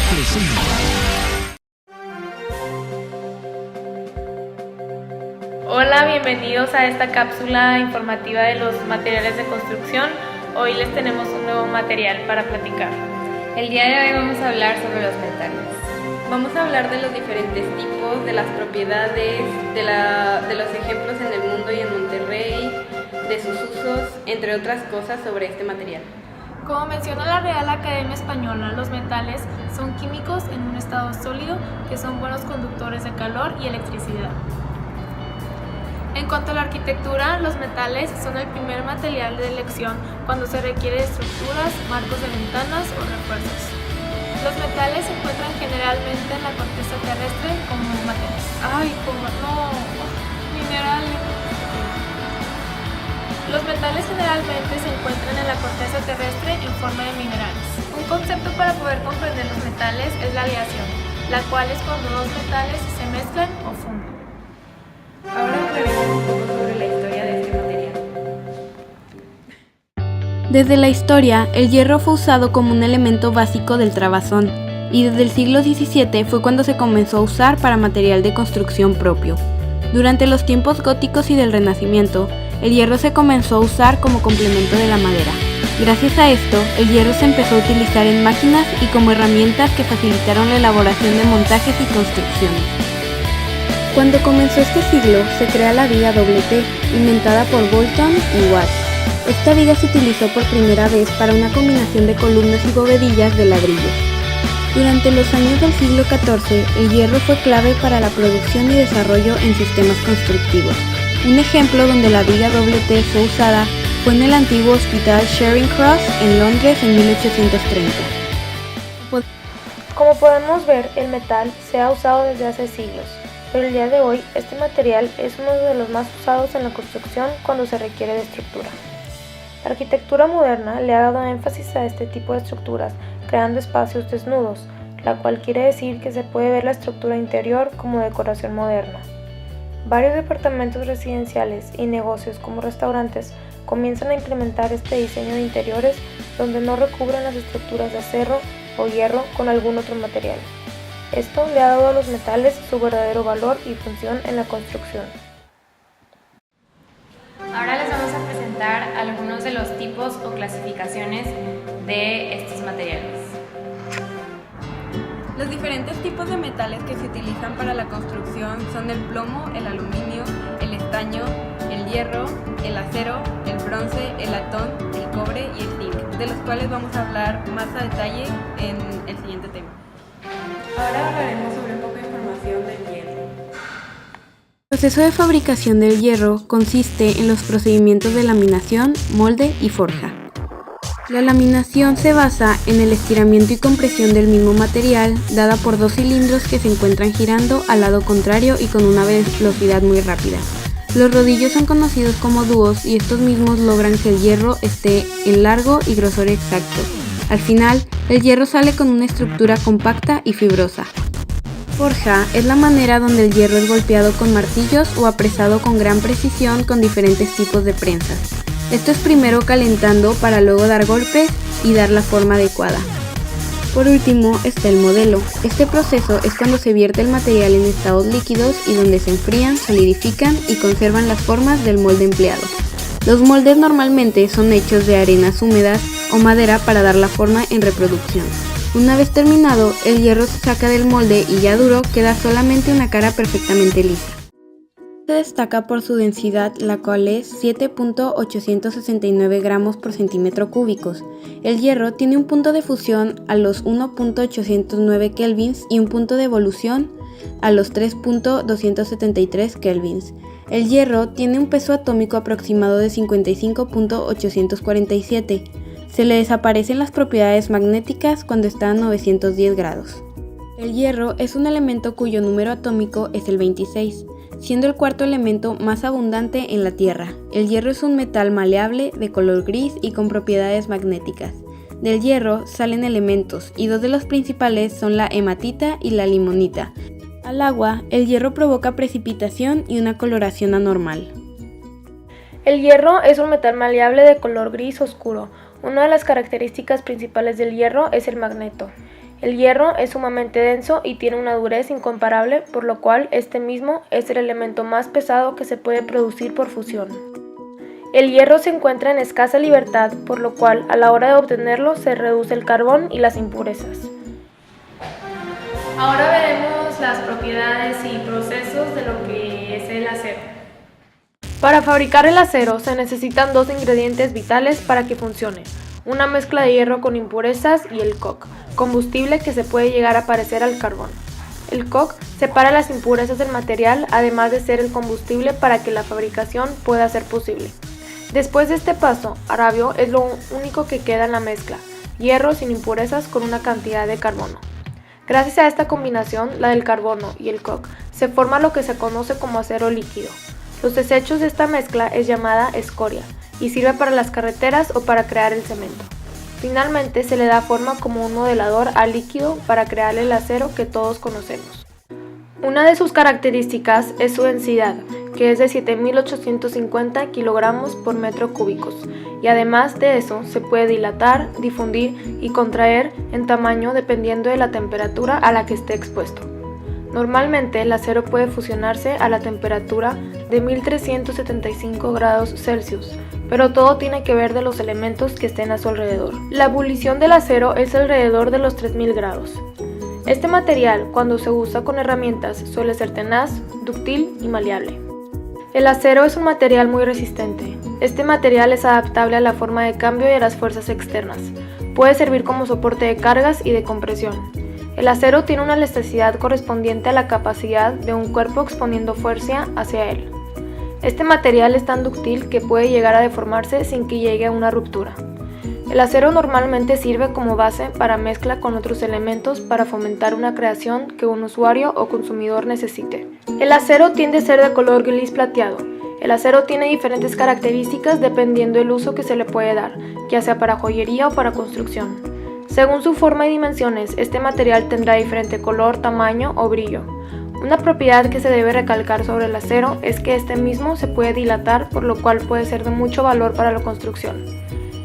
exclusivo. Hola, bienvenidos a esta cápsula informativa de los materiales de construcción. Hoy les tenemos un nuevo material para platicar. El día de hoy vamos a hablar sobre los metales. Vamos a hablar de los diferentes tipos, de las propiedades, de los ejemplos en el mundo y en Monterrey, de sus usos, entre otras cosas sobre este material. Como menciona la Real Academia Española, los metales son químicos en un estado sólido que son buenos conductores de calor y electricidad. En cuanto a la arquitectura, los metales son el primer material de elección cuando se requiere de estructuras, marcos de ventanas o refuerzos. Los metales se encuentran generalmente en la corteza terrestre como minerales. Los metales generalmente se encuentran en la corteza terrestre en forma de minerales. Un concepto para poder comprender los metales es la aleación, la cual es cuando dos metales se mezclan o funden. Ahora hablaremos un poco sobre la historia de este material. Desde la historia, el hierro fue usado como un elemento básico del trabazón, y desde el siglo XVII fue cuando se comenzó a usar para material de construcción propio. Durante los tiempos góticos y del Renacimiento, el hierro se comenzó a usar como complemento de la madera. Gracias a esto, el hierro se empezó a utilizar en máquinas y como herramientas que facilitaron la elaboración de montajes y construcciones. Cuando comenzó este siglo, se crea la viga doble T, inventada por Boulton y Watt. Esta viga se utilizó por primera vez para una combinación de columnas y bovedillas de ladrillo. Durante los años del siglo XIV, el hierro fue clave para la producción y desarrollo en sistemas constructivos. Un ejemplo donde la viga doble T fue usada fue en el antiguo hospital Charing Cross en Londres en 1830. Como podemos ver, el metal se ha usado desde hace siglos, pero el día de hoy este material es uno de los más usados en la construcción cuando se requiere de estructura. La arquitectura moderna le ha dado énfasis a este tipo de estructuras, creando espacios desnudos, la cual quiere decir que se puede ver la estructura interior como decoración moderna. Varios departamentos residenciales y negocios como restaurantes comienzan a implementar este diseño de interiores donde no recubren las estructuras de acero o hierro con algún otro material. Esto le ha dado a los metales su verdadero valor y función en la construcción. Ahora les vamos a presentar algunos de los tipos o clasificaciones de estos materiales. Los diferentes tipos de metales que se utilizan para la construcción son el plomo, el aluminio, el estaño, el hierro, el acero, el bronce, el latón, el cobre y el zinc, de los cuales vamos a hablar más a detalle en el siguiente tema. Ahora hablaremos sobre un poco de información del hierro. El proceso de fabricación del hierro consiste en los procedimientos de laminación, molde y forja. La laminación se basa en el estiramiento y compresión del mismo material, dada por dos cilindros que se encuentran girando al lado contrario y con una velocidad muy rápida. Los rodillos son conocidos como dúos y estos mismos logran que el hierro esté en largo y grosor exacto. Al final, el hierro sale con una estructura compacta y fibrosa. Forja es la manera donde el hierro es golpeado con martillos o apresado con gran precisión con diferentes tipos de prensas. Esto es primero calentando para luego dar golpes y dar la forma adecuada. Por último está el modelo. Este proceso es cuando se vierte el material en estados líquidos y donde se enfrían, solidifican y conservan las formas del molde empleado. Los moldes normalmente son hechos de arenas húmedas o madera para dar la forma en reproducción. Una vez terminado, el hierro se saca del molde y ya duro queda solamente una cara perfectamente lisa. Se destaca por su densidad, la cual es 7.869 gramos por centímetro cúbicos. El hierro tiene un punto de fusión a los 1.809 kelvins y un punto de evolución a los 3.273 kelvins. El hierro tiene un peso atómico aproximado de 55.847. Se le desaparecen las propiedades magnéticas cuando está a 910 grados. El hierro es un elemento cuyo número atómico es el 26. Siendo el cuarto elemento más abundante en la Tierra. El hierro es un metal maleable de color gris y con propiedades magnéticas. Del hierro salen elementos y dos de los principales son la hematita y la limonita. Al agua, el hierro provoca precipitación y una coloración anormal. El hierro es un metal maleable de color gris oscuro. Una de las características principales del hierro es el magneto. El hierro es sumamente denso y tiene una dureza incomparable, por lo cual este mismo es el elemento más pesado que se puede producir por fusión. El hierro se encuentra en escasa libertad, por lo cual a la hora de obtenerlo se reduce el carbón y las impurezas. Ahora veremos las propiedades y procesos de lo que es el acero. Para fabricar el acero se necesitan dos ingredientes vitales para que funcione: una mezcla de hierro con impurezas y el coke, combustible que se puede llegar a parecer al carbón. El coke separa las impurezas del material, además de ser el combustible para que la fabricación pueda ser posible. Después de este paso, Arabio es lo único que queda en la mezcla: hierro sin impurezas con una cantidad de carbono. Gracias a esta combinación, la del carbono y el coke, se forma lo que se conoce como acero líquido. Los desechos de esta mezcla es llamada escoria y sirve para las carreteras o para crear el cemento. Finalmente se le da forma como un modelador al líquido para crear el acero que todos conocemos. Una de sus características es su densidad, que es de 7.850 kilogramos por metro cúbicos, y además de eso se puede dilatar, difundir y contraer en tamaño dependiendo de la temperatura a la que esté expuesto. Normalmente el acero puede fusionarse a la temperatura de 1375 grados Celsius, pero todo tiene que ver de los elementos que estén a su alrededor. La ebullición del acero es alrededor de los 3000 grados. Este material, cuando se usa con herramientas, suele ser tenaz, dúctil y maleable. El acero es un material muy resistente. Este material es adaptable a la forma de cambio y a las fuerzas externas. Puede servir como soporte de cargas y de compresión. El acero tiene una elasticidad correspondiente a la capacidad de un cuerpo exponiendo fuerza hacia él. Este material es tan dúctil que puede llegar a deformarse sin que llegue a una ruptura. El acero normalmente sirve como base para mezcla con otros elementos para fomentar una creación que un usuario o consumidor necesite. El acero tiende a ser de color gris plateado. El acero tiene diferentes características dependiendo del uso que se le puede dar, ya sea para joyería o para construcción. Según su forma y dimensiones, este material tendrá diferente color, tamaño o brillo. Una propiedad que se debe recalcar sobre el acero es que este mismo se puede dilatar, por lo cual puede ser de mucho valor para la construcción.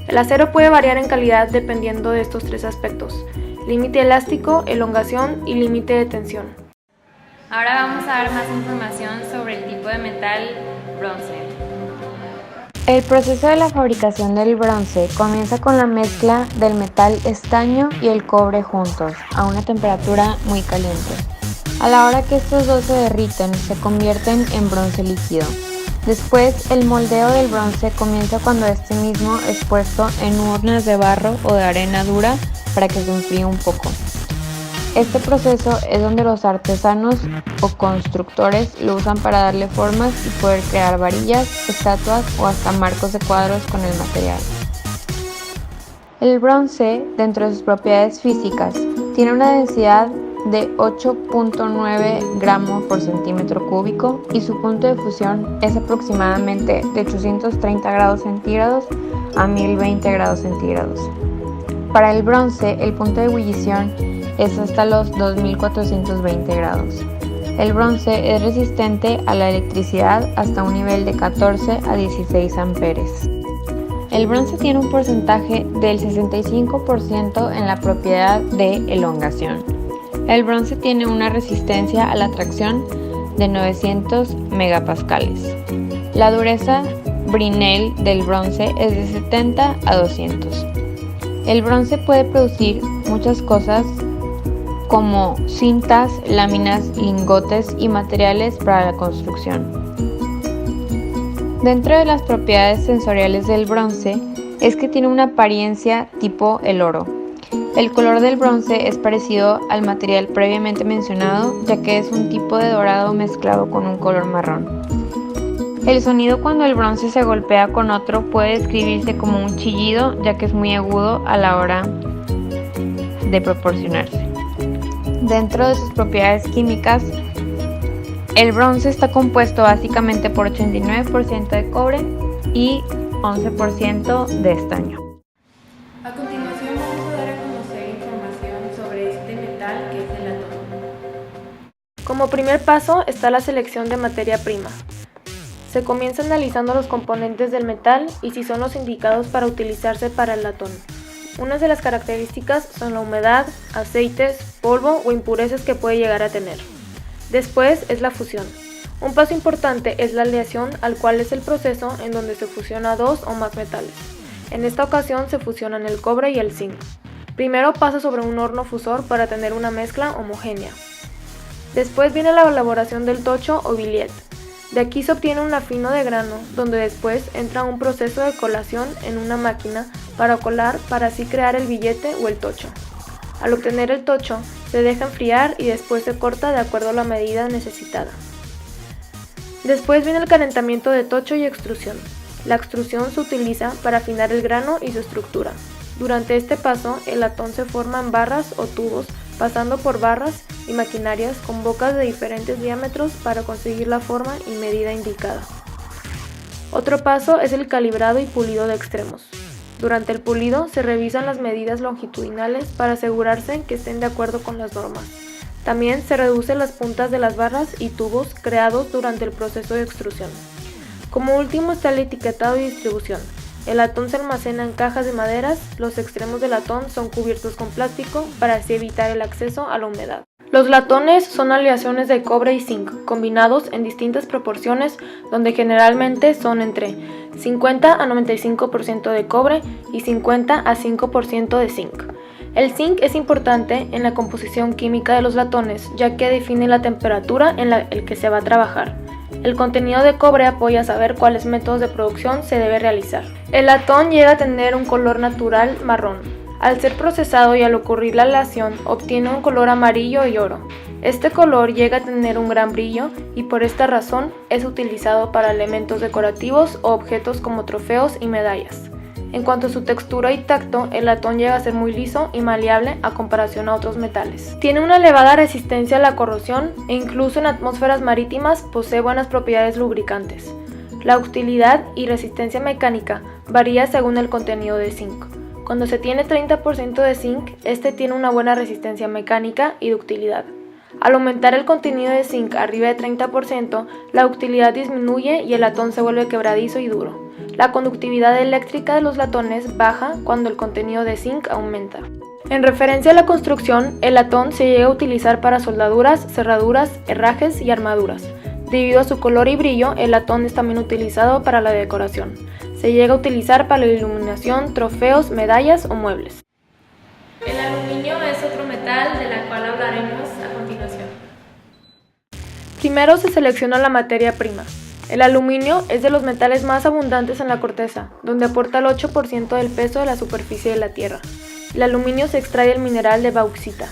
El acero puede variar en calidad dependiendo de estos tres aspectos: límite elástico, elongación y límite de tensión. Ahora vamos a dar más información sobre el tipo de metal bronce. El proceso de la fabricación del bronce comienza con la mezcla del metal estaño y el cobre juntos, a una temperatura muy caliente. A la hora que estos dos se derriten, se convierten en bronce líquido. Después, el moldeo del bronce comienza cuando este mismo es puesto en urnas de barro o de arena dura para que se enfríe un poco. Este proceso es donde los artesanos o constructores lo usan para darle formas y poder crear varillas, estatuas o hasta marcos de cuadros con el material. El bronce, dentro de sus propiedades físicas, tiene una densidad de 8.9 gramos por centímetro cúbico y su punto de fusión es aproximadamente de 830 grados centígrados a 1020 grados centígrados. Para el bronce, el punto de ebullición es hasta los 2420 grados. El bronce es resistente a la electricidad hasta un nivel de 14 a 16 amperes. El bronce tiene un porcentaje del 65% en la propiedad de elongación. El bronce tiene una resistencia a la tracción de 900 megapascales. La dureza Brinell del bronce es de 70 a 200. El bronce puede producir muchas cosas como cintas, láminas, lingotes y materiales para la construcción. Dentro de las propiedades sensoriales del bronce es que tiene una apariencia tipo el oro. El color del bronce es parecido al material previamente mencionado, ya que es un tipo de dorado mezclado con un color marrón. El sonido cuando el bronce se golpea con otro puede describirse como un chillido, ya que es muy agudo a la hora de proporcionarse. Dentro de sus propiedades químicas, el bronce está compuesto básicamente por 89% de cobre y 11% de estaño. A continuación vamos a dar a conocer información sobre este metal que es el latón. Como primer paso está la selección de materia prima. Se comienza analizando los componentes del metal y si son los indicados para utilizarse para el latón. Unas de las características son la humedad, aceites, polvo o impurezas que puede llegar a tener. Después es la fusión. Un paso importante es la aleación, al cual es el proceso en donde se fusiona dos o más metales. En esta ocasión se fusionan el cobre y el zinc. Primero pasa sobre un horno fusor para tener una mezcla homogénea. Después viene la elaboración del tocho o billet. De aquí se obtiene un afino de grano, donde después entra un proceso de colación en una máquina para colar para así crear el billete o el tocho. Al obtener el tocho, se deja enfriar y después se corta de acuerdo a la medida necesitada. Después viene el calentamiento de tocho y extrusión. La extrusión se utiliza para afinar el grano y su estructura. Durante este paso, el latón se forma en barras o tubos, pasando por barras y maquinarias con bocas de diferentes diámetros para conseguir la forma y medida indicada. Otro paso es el calibrado y pulido de extremos. Durante el pulido se revisan las medidas longitudinales para asegurarse que estén de acuerdo con las normas. También se reducen las puntas de las barras y tubos creados durante el proceso de extrusión. Como último está el etiquetado y distribución. El latón se almacena en cajas de maderas, los extremos del latón son cubiertos con plástico para así evitar el acceso a la humedad. Los latones son aleaciones de cobre y zinc, combinados en distintas proporciones, donde generalmente son entre 50 a 95% de cobre y 50 a 5% de zinc. El zinc es importante en la composición química de los latones, ya que define la temperatura en la que se va a trabajar. El contenido de cobre apoya a saber cuáles métodos de producción se debe realizar. El latón llega a tener un color natural marrón. Al ser procesado y al ocurrir la aleación, obtiene un color amarillo y oro. Este color llega a tener un gran brillo y por esta razón es utilizado para elementos decorativos o objetos como trofeos y medallas. En cuanto a su textura y tacto, el latón llega a ser muy liso y maleable a comparación a otros metales. Tiene una elevada resistencia a la corrosión e incluso en atmósferas marítimas posee buenas propiedades lubricantes. La utilidad y resistencia mecánica varía según el contenido de zinc. Cuando se tiene 30% de zinc, este tiene una buena resistencia mecánica y ductilidad. Al aumentar el contenido de zinc arriba de 30%, la ductilidad disminuye y el latón se vuelve quebradizo y duro. La conductividad eléctrica de los latones baja cuando el contenido de zinc aumenta. En referencia a la construcción, el latón se llega a utilizar para soldaduras, cerraduras, herrajes y armaduras. Debido a su color y brillo, el latón es también utilizado para la decoración. Se llega a utilizar para la iluminación, trofeos, medallas o muebles. El aluminio es otro metal de la cual hablaremos a continuación. Primero se selecciona la materia prima. El aluminio es de los metales más abundantes en la corteza, donde aporta el 8% del peso de la superficie de la Tierra. El aluminio se extrae del mineral de bauxita.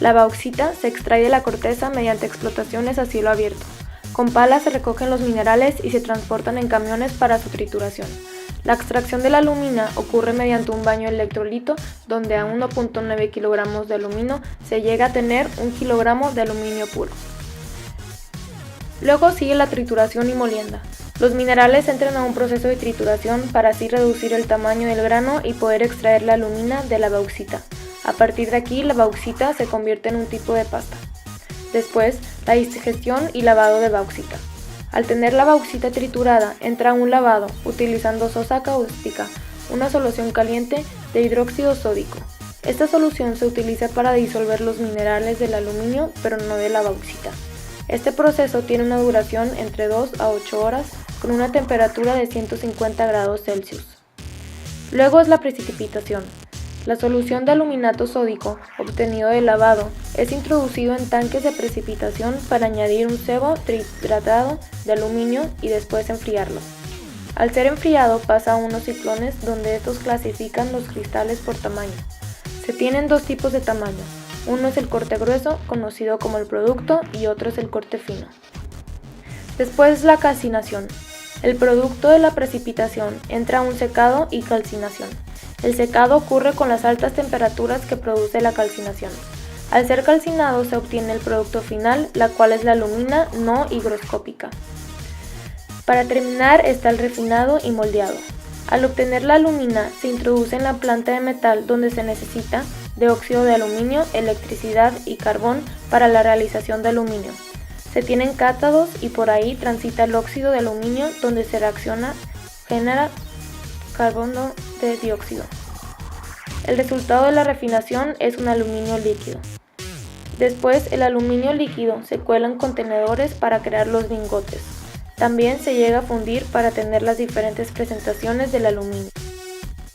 La bauxita se extrae de la corteza mediante explotaciones a cielo abierto. Con palas se recogen los minerales y se transportan en camiones para su trituración. La extracción de la alumina ocurre mediante un baño electrolito, donde a 1.9 kilogramos de aluminio se llega a tener 1 kilogramo de aluminio puro. Luego sigue la trituración y molienda. Los minerales entran a un proceso de trituración para así reducir el tamaño del grano y poder extraer la alumina de la bauxita. A partir de aquí, la bauxita se convierte en un tipo de pasta. Después, la digestión y lavado de bauxita. Al tener la bauxita triturada, entra a un lavado utilizando sosa cáustica, una solución caliente de hidróxido sódico. Esta solución se utiliza para disolver los minerales del aluminio, pero no de la bauxita. Este proceso tiene una duración entre 2 a 8 horas con una temperatura de 150 grados Celsius. Luego es la precipitación. La solución de aluminato sódico obtenido del lavado es introducido en tanques de precipitación para añadir un sebo trihidratado de aluminio y después enfriarlo. Al ser enfriado pasa a unos ciclones donde estos clasifican los cristales por tamaño. Se tienen dos tipos de tamaño. Uno es el corte grueso, conocido como el producto, y otro es el corte fino. Después la calcinación. El producto de la precipitación entra a un secado y calcinación. El secado ocurre con las altas temperaturas que produce la calcinación. Al ser calcinado se obtiene el producto final, la cual es la alumina no higroscópica. Para terminar está el refinado y moldeado. Al obtener la alumina se introduce en la planta de metal donde se necesita de óxido de aluminio, electricidad y carbón para la realización de aluminio. Se tienen cátodos y por ahí transita el óxido de aluminio donde se reacciona, genera carbono de dióxido. El resultado de la refinación es un aluminio líquido. Después, el aluminio líquido se cuela en contenedores para crear los lingotes. También se llega a fundir para tener las diferentes presentaciones del aluminio.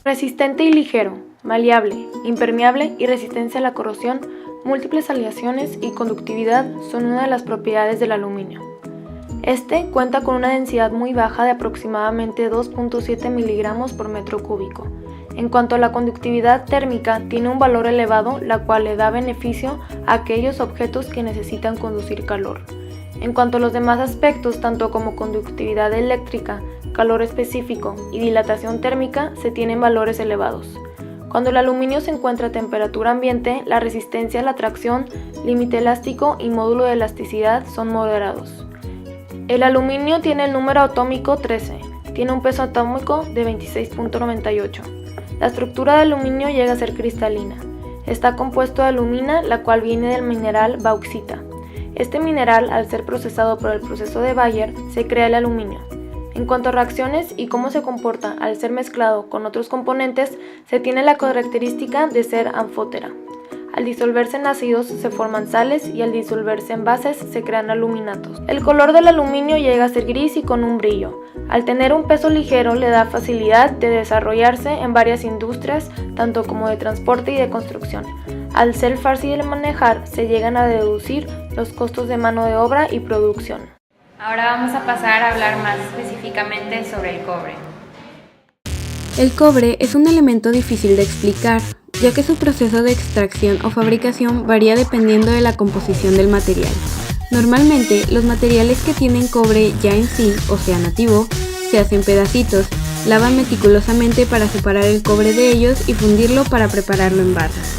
Resistente y ligero, maleable, impermeable y resistencia a la corrosión, múltiples aleaciones y conductividad son una de las propiedades del aluminio. Este cuenta con una densidad muy baja de aproximadamente 2.7 miligramos por metro cúbico. En cuanto a la conductividad térmica, tiene un valor elevado, la cual le da beneficio a aquellos objetos que necesitan conducir calor. En cuanto a los demás aspectos, tanto como conductividad eléctrica, calor específico y dilatación térmica, se tienen valores elevados. Cuando el aluminio se encuentra a temperatura ambiente, la resistencia a la tracción, límite elástico y módulo de elasticidad son moderados. El aluminio tiene el número atómico 13, tiene un peso atómico de 26.98. La estructura de aluminio llega a ser cristalina. Está compuesto de alumina, la cual viene del mineral bauxita. Este mineral, al ser procesado por el proceso de Bayer, se crea el aluminio. En cuanto a reacciones y cómo se comporta al ser mezclado con otros componentes, se tiene la característica de ser anfótera. Al disolverse en ácidos se forman sales y al disolverse en bases se crean aluminatos. El color del aluminio llega a ser gris y con un brillo. Al tener un peso ligero le da facilidad de desarrollarse en varias industrias, tanto como de transporte y de construcción. Al ser fácil de manejar se llegan a deducir los costos de mano de obra y producción. Ahora vamos a pasar a hablar más específicamente sobre el cobre. El cobre es un elemento difícil de explicar, ya que su proceso de extracción o fabricación varía dependiendo de la composición del material. Normalmente, los materiales que tienen cobre ya en sí, o sea nativo, se hacen pedacitos, lavan meticulosamente para separar el cobre de ellos y fundirlo para prepararlo en barras.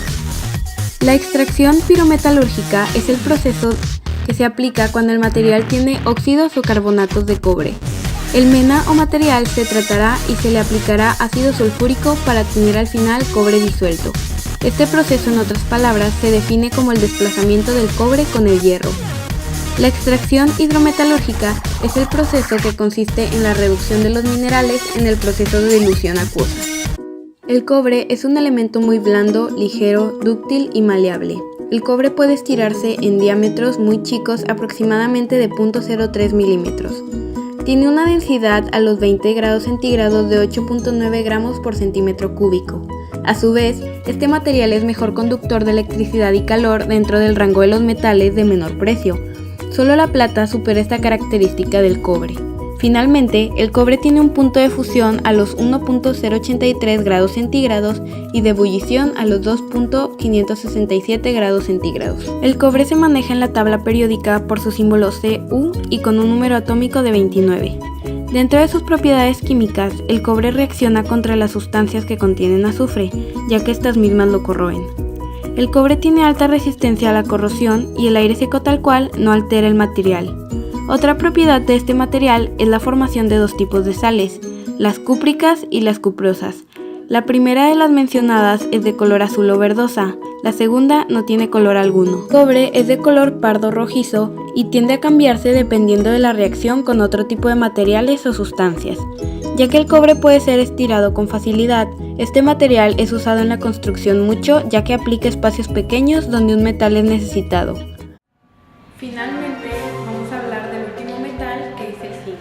La extracción pirometalúrgica es el proceso que se aplica cuando el material tiene óxidos o carbonatos de cobre. El mena o material se tratará y se le aplicará ácido sulfúrico para tener al final cobre disuelto. Este proceso, en otras palabras, se define como el desplazamiento del cobre con el hierro. La extracción hidrometalúrgica es el proceso que consiste en la reducción de los minerales en el proceso de dilución acuosa. El cobre es un elemento muy blando, ligero, dúctil y maleable. El cobre puede estirarse en diámetros muy chicos, aproximadamente de 0.03 milímetros. Tiene una densidad a los 20 grados centígrados de 8.9 gramos por centímetro cúbico. A su vez, este material es mejor conductor de electricidad y calor dentro del rango de los metales de menor precio. Solo la plata supera esta característica del cobre. Finalmente, el cobre tiene un punto de fusión a los 1.083 grados centígrados y de ebullición a los 2.567 grados centígrados. El cobre se maneja en la tabla periódica por su símbolo Cu y con un número atómico de 29. Dentro de sus propiedades químicas, el cobre reacciona contra las sustancias que contienen azufre, ya que estas mismas lo corroen. El cobre tiene alta resistencia a la corrosión y el aire seco tal cual no altera el material. Otra propiedad de este material es la formación de dos tipos de sales, las cúpricas y las cuprosas. La primera de las mencionadas es de color azul o verdosa, la segunda no tiene color alguno. El cobre es de color pardo rojizo y tiende a cambiarse dependiendo de la reacción con otro tipo de materiales o sustancias. Ya que el cobre puede ser estirado con facilidad, este material es usado en la construcción mucho, ya que aplica espacios pequeños donde un metal es necesitado. Finalmente, vamos a hablar del último metal, que es el zinc.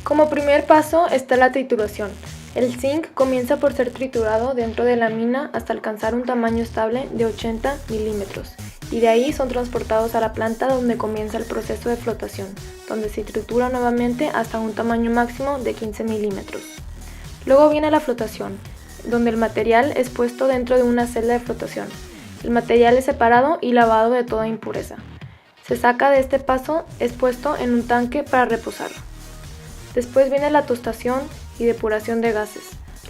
Como primer paso está la trituración. El zinc comienza por ser triturado dentro de la mina hasta alcanzar un tamaño estable de 80 milímetros y de ahí son transportados a la planta donde comienza el proceso de flotación, donde se tritura nuevamente hasta un tamaño máximo de 15 milímetros. Luego viene la flotación, donde el material es puesto dentro de una celda de flotación. El material es separado y lavado de toda impureza. Se saca de este paso, es puesto en un tanque para reposarlo. Después viene la tostación y depuración de gases.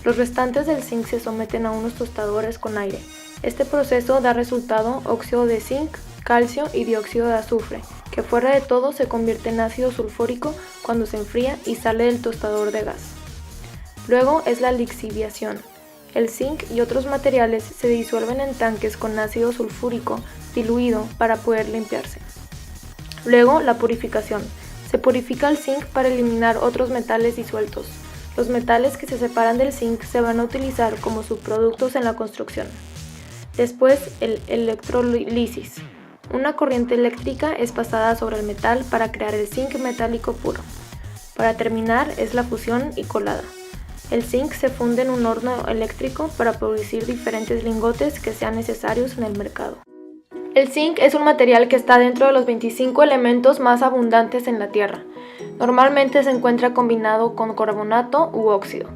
Los restantes del zinc se someten a unos tostadores con aire. Este proceso da resultado óxido de zinc, calcio y dióxido de azufre, que fuera de todo se convierte en ácido sulfúrico cuando se enfría y sale del tostador de gas. Luego es la lixiviación. El zinc y otros materiales se disuelven en tanques con ácido sulfúrico diluido para poder limpiarse. Luego la purificación. Se purifica el zinc para eliminar otros metales disueltos. Los metales que se separan del zinc se van a utilizar como subproductos en la construcción. Después, el electrolisis. Una corriente eléctrica es pasada sobre el metal para crear el zinc metálico puro. Para terminar, es la fusión y colada. El zinc se funde en un horno eléctrico para producir diferentes lingotes que sean necesarios en el mercado. El zinc es un material que está dentro de los 25 elementos más abundantes en la Tierra. Normalmente se encuentra combinado con carbonato u óxido.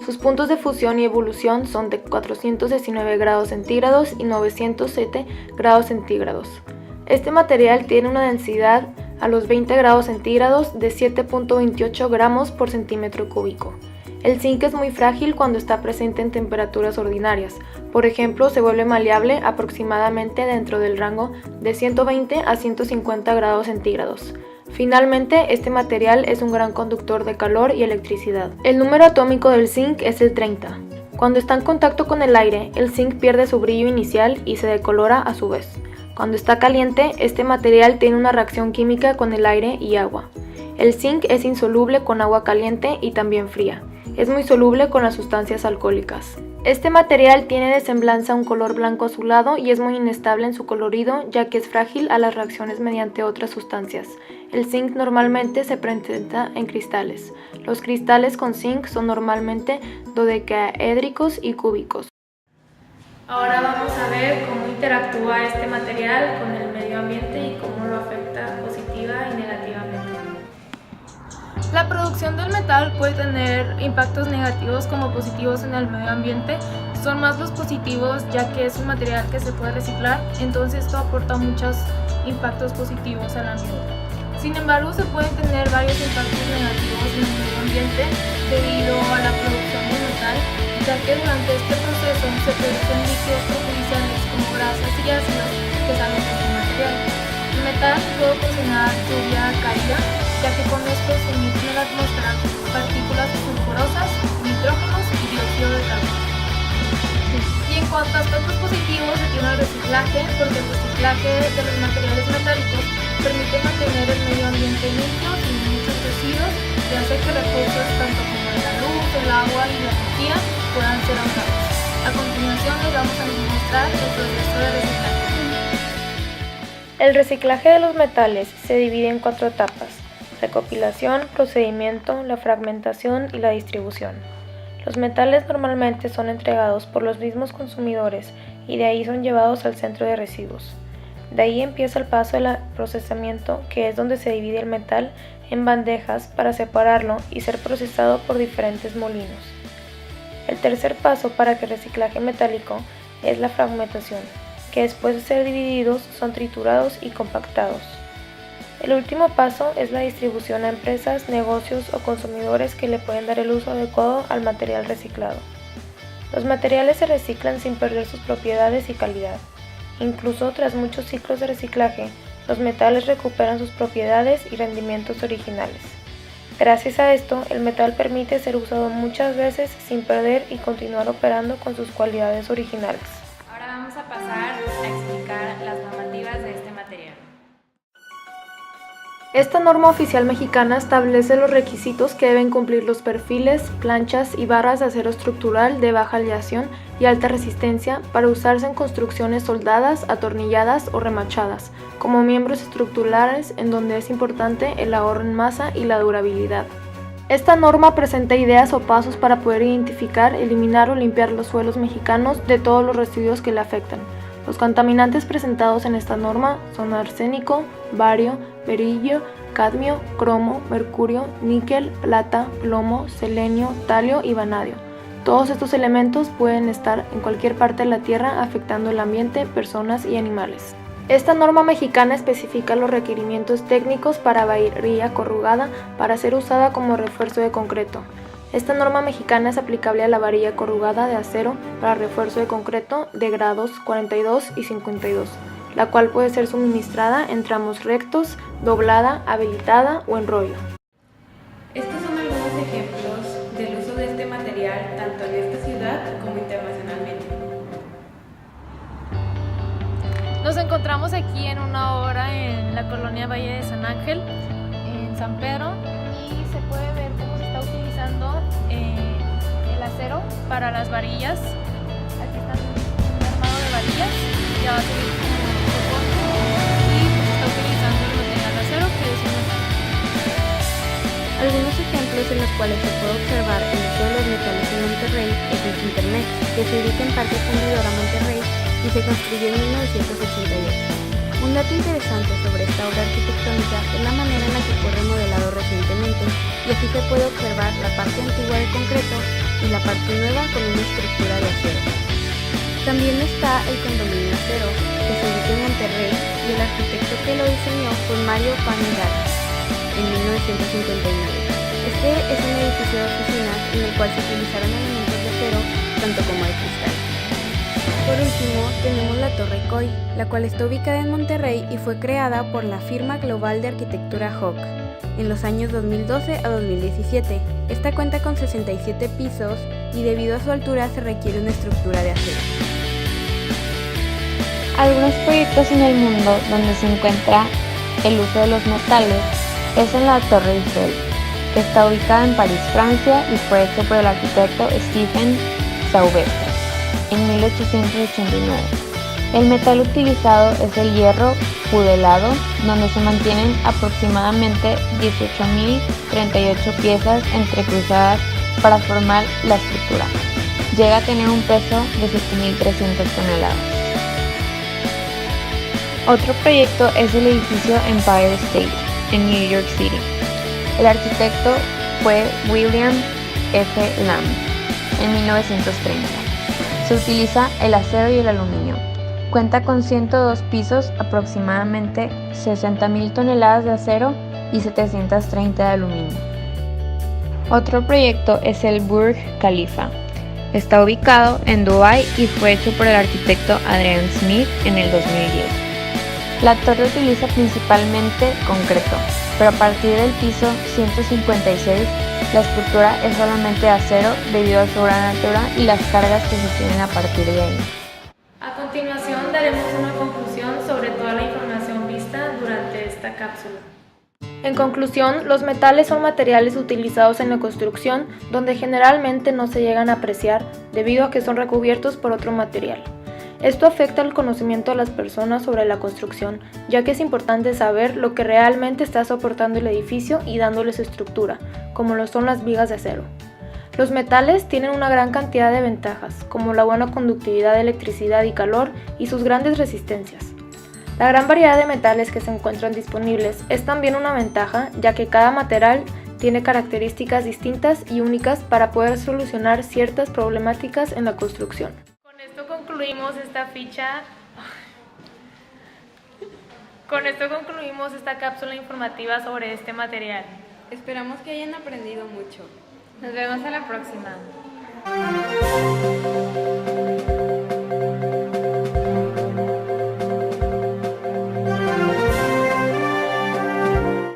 Sus puntos de fusión y evolución son de 419 grados centígrados y 907 grados centígrados. Este material tiene una densidad a los 20 grados centígrados de 7.28 gramos por centímetro cúbico. El zinc es muy frágil cuando está presente en temperaturas ordinarias. Por ejemplo, se vuelve maleable aproximadamente dentro del rango de 120 a 150 grados centígrados. Finalmente, este material es un gran conductor de calor y electricidad. El número atómico del zinc es el 30. Cuando está en contacto con el aire, el zinc pierde su brillo inicial y se decolora a su vez. Cuando está caliente, este material tiene una reacción química con el aire y agua. El zinc es insoluble con agua caliente y también fría. Es muy soluble con las sustancias alcohólicas. Este material tiene de semblanza un color blanco azulado y es muy inestable en su colorido, ya que es frágil a las reacciones mediante otras sustancias. El zinc normalmente se presenta en cristales. Los cristales con zinc son normalmente dodecaédricos y cúbicos. Ahora vamos a ver cómo interactúa este material con el medio ambiente y cómo lo afecta positiva y negativamente. La producción del metal puede tener impactos negativos como positivos en el medio ambiente. Son más los positivos, ya que es un material que se puede reciclar, entonces esto aporta muchos impactos positivos al ambiente. Sin embargo, se pueden tener varios impactos negativos en el medio ambiente debido a la producción del metal, ya que durante este proceso se producen líquidos perjudiciales como grasas y ácidos que salen de este material. El metal puede ocasionar lluvia caída, ya que con esto se emiten en la atmósfera partículas sulfurosas, nitrógenos y dióxido de carbono. Y en cuanto a aspectos positivos, se tiene el reciclaje, porque el reciclaje de los materiales metálicos permite mantener el medio ambiente limpio sin muchos residuos y hace que recursos tanto como la luz, el agua y la energía puedan ser ahorrados. A continuación les vamos a mostrar el proceso de reciclaje. El reciclaje de los metales se divide en 4 etapas: recopilación, procedimiento, la fragmentación y la distribución. Los metales normalmente son entregados por los mismos consumidores y de ahí son llevados al centro de residuos. De ahí empieza el paso del procesamiento, que es donde se divide el metal en bandejas para separarlo y ser procesado por diferentes molinos. El tercer paso para que el reciclaje metálico es la fragmentación, que después de ser divididos son triturados y compactados. El último paso es la distribución a empresas, negocios o consumidores que le pueden dar el uso adecuado al material reciclado. Los materiales se reciclan sin perder sus propiedades y calidad. Incluso tras muchos ciclos de reciclaje, los metales recuperan sus propiedades y rendimientos originales. Gracias a esto, el metal permite ser usado muchas veces sin perder y continuar operando con sus cualidades originales. Ahora vamos a pasar a explicar las normativas de este material. Esta norma oficial mexicana establece los requisitos que deben cumplir los perfiles, planchas y barras de acero estructural de baja aleación y alta resistencia para usarse en construcciones soldadas, atornilladas o remachadas, como miembros estructurales en donde es importante el ahorro en masa y la durabilidad. Esta norma presenta ideas o pasos para poder identificar, eliminar o limpiar los suelos mexicanos de todos los residuos que le afectan. Los contaminantes presentados en esta norma son arsénico, bario, berilio, cadmio, cromo, mercurio, níquel, plata, plomo, selenio, talio y vanadio. Todos estos elementos pueden estar en cualquier parte de la Tierra afectando el ambiente, personas y animales. Esta norma mexicana especifica los requerimientos técnicos para varilla corrugada para ser usada como refuerzo de concreto. Esta norma mexicana es aplicable a la varilla corrugada de acero para refuerzo de concreto de grados 42 y 52, la cual puede ser suministrada en tramos rectos, doblada, habilitada o en rollo. Estos son algunos ejemplos del uso de este material tanto en esta ciudad como internacionalmente. Nos encontramos aquí en una obra en la colonia Valle de San Ángel, en San Pedro, y se puede ver cómo se está utilizando acero para las varillas. Aquí está un armado de varillas, ya va a servir como soporte y pues está utilizando el material de acero, que es un metal. Algunos ejemplos en los cuales se puede observar el uso de los metales en Monterrey es el Internet, que se ubica en Parque Fundidora Monterrey y se construyó en 1988. Un dato interesante sobre esta obra arquitectónica es la manera en la que fue remodelado recientemente, y así se puede observar la parte antigua de concreto y la parte nueva con una estructura de acero. También está el condominio acero, que se ubica en Monterrey, y el arquitecto que lo diseñó fue Mario Panigale en 1959. Este es un edificio de oficinas en el cual se utilizaron elementos de acero tanto como de cristal. Por último, tenemos la Torre Coy, la cual está ubicada en Monterrey y fue creada por la firma global de arquitectura Hock en los años 2012 a 2017. Esta cuenta con 67 pisos y debido a su altura se requiere una estructura de acero. Algunos proyectos en el mundo donde se encuentra el uso de los metales es en la Torre Eiffel, que está ubicada en París, Francia, y fue hecho por el arquitecto Stephen Sauvestre en 1889. El metal utilizado es el hierro pudelado, donde se mantienen aproximadamente 18.038 piezas entrecruzadas para formar la estructura. Llega a tener un peso de 7.300 toneladas. Otro proyecto es el edificio Empire State en New York City. El arquitecto fue William F. Lamb en 1930. Se utiliza el acero y el aluminio. Cuenta con 102 pisos, aproximadamente 60.000 toneladas de acero y 730 de aluminio. Otro proyecto es el Burj Khalifa. Está ubicado en Dubái y fue hecho por el arquitecto Adrian Smith en el 2010. La torre utiliza principalmente concreto, pero a partir del piso 156 la estructura es solamente de acero debido a su gran altura y las cargas que se tienen a partir de ahí. A continuación daremos una conclusión sobre toda la información vista durante esta cápsula. En conclusión, los metales son materiales utilizados en la construcción donde generalmente no se llegan a apreciar debido a que son recubiertos por otro material. Esto afecta el conocimiento de las personas sobre la construcción, ya que es importante saber lo que realmente está soportando el edificio y dándole su estructura, como lo son las vigas de acero. Los metales tienen una gran cantidad de ventajas, como la buena conductividad de electricidad y calor y sus grandes resistencias. La gran variedad de metales que se encuentran disponibles es también una ventaja, ya que cada material tiene características distintas y únicas para poder solucionar ciertas problemáticas en la construcción. Con esto concluimos esta cápsula informativa sobre este material. Esperamos que hayan aprendido mucho. Nos vemos a la próxima.